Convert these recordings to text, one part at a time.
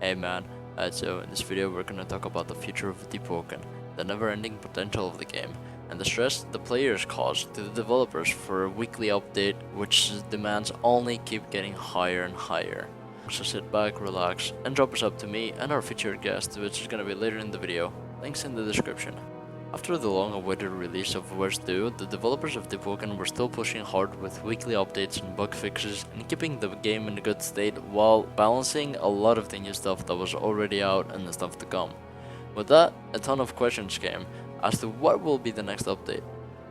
Hey man, so in this video we're gonna talk about the future of Deepwoken, the never-ending potential of the game, and the stress the players cause to the developers for a weekly update which demands only keep getting higher and higher. So sit back, relax, and drop us up to me and our featured guest, which is gonna be later in the video. Links in the description. After the long-awaited release of Verse 2, the developers of Deepwoken were still pushing hard with weekly updates and bug fixes and keeping the game in a good state while balancing a lot of the new stuff that was already out and the stuff to come. With that, a ton of questions came as to what will be the next update.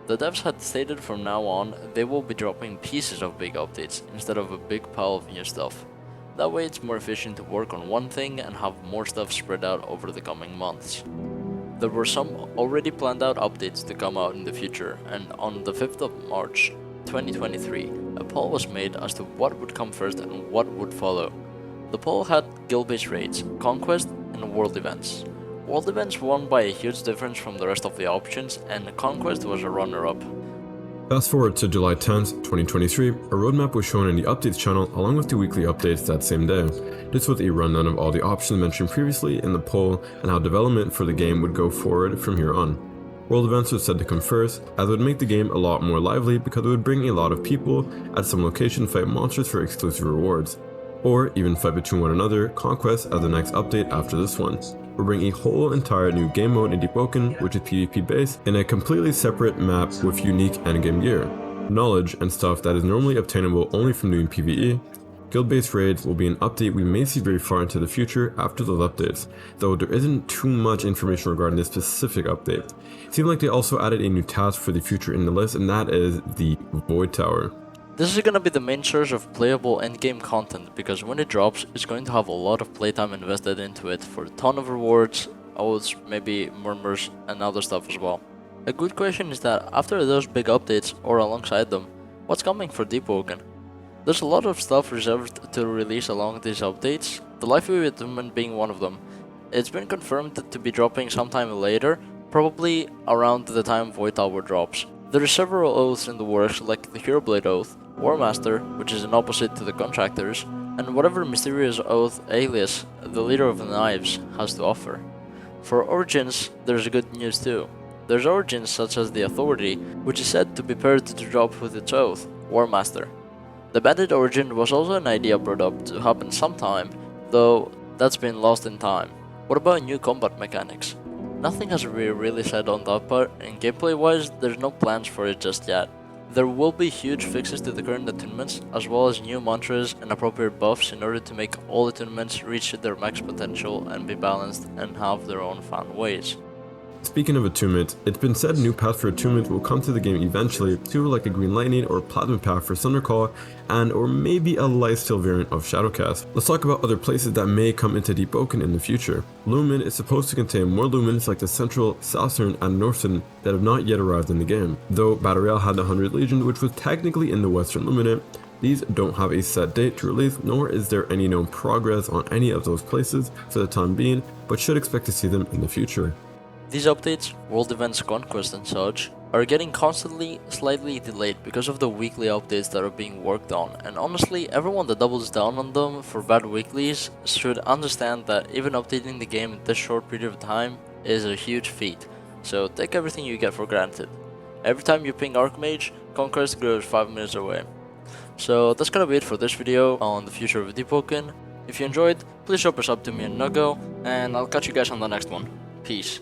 The devs had stated from now on they will be dropping pieces of big updates instead of a big pile of new stuff. That way it's more efficient to work on one thing and have more stuff spread out over the coming months. There were some already planned out updates to come out in the future, and on the 5th of March 2023, a poll was made as to what would come first and what would follow. The poll had guild-based raids, conquest, and world events. World events won by a huge difference from the rest of the options, and conquest was a runner-up. Fast forward to July 10th, 2023, a roadmap was shown in the updates channel along with the weekly updates that same day. This was a rundown of all the options mentioned previously in the poll and how development for the game would go forward from here on. World events was said to come first, as it would make the game a lot more lively because it would bring a lot of people at some location fight monsters for exclusive rewards, or even fight between one another, conquest as the next update after this one. We'll bring a whole entire new game mode in Deepwoken, which is PvP based, in a completely separate map with unique endgame gear, knowledge and stuff that is normally obtainable only from doing PvE. Guild-based raids will be an update we may see very far into the future after those updates, though there isn't too much information regarding this specific update. It seemed like they also added a new task for the future in the list, and that is the Void Tower. This is gonna be the main source of playable endgame content because when it drops, it's going to have a lot of playtime invested into it for a ton of rewards, oaths, maybe murmurs, and other stuff as well. A good question is that after those big updates or alongside them, what's coming for Deepwoken? There's a lot of stuff reserved to release along these updates, the Life Attunement being one of them. It's been confirmed to be dropping sometime later, probably around the time Void Tower drops. There are several oaths in the works like the Hero Blade Oath, War Master, which is an opposite to the Contractors, and whatever mysterious oath Alias, the leader of the Knives, has to offer. For Origins, there's good news too. There's Origins such as the Authority, which is said to be paired to drop with its oath, War Master. The Bandit Origin was also an idea brought up to happen sometime, though that's been lost in time. What about new combat mechanics? Nothing has been really said on that part, and gameplay wise there's no plans for it just yet. There will be huge fixes to the current attunements, as well as new mantras and appropriate buffs in order to make all attunements reach their max potential and be balanced and have their own fun ways. Speaking of attunement, it's been said new paths for attunement will come to the game eventually, too, like a Green Lightning or Plasma path for Thundercall, and or maybe a lifesteal variant of Shadowcast. Let's talk about other places that may come into Deepwoken in the future. Lumen is supposed to contain more lumens like the Central, Southern, and Northern that have not yet arrived in the game. Though Battle Royale had the 100 Legion, which was technically in the Western Luminate, these don't have a set date to release, nor is there any known progress on any of those places for the time being, but should expect to see them in the future. These updates, world events, conquest and such, are getting constantly slightly delayed because of the weekly updates that are being worked on, and honestly everyone that doubles down on them for bad weeklies should understand that even updating the game in this short period of time is a huge feat, so take everything you get for granted. Every time you ping Archmage, conquest grows 5 minutes away. So that's gonna be it for this video on the future of Deepwoken. If you enjoyed, please drop us up to me and Nuggo, and I'll catch you guys on the next one. Peace.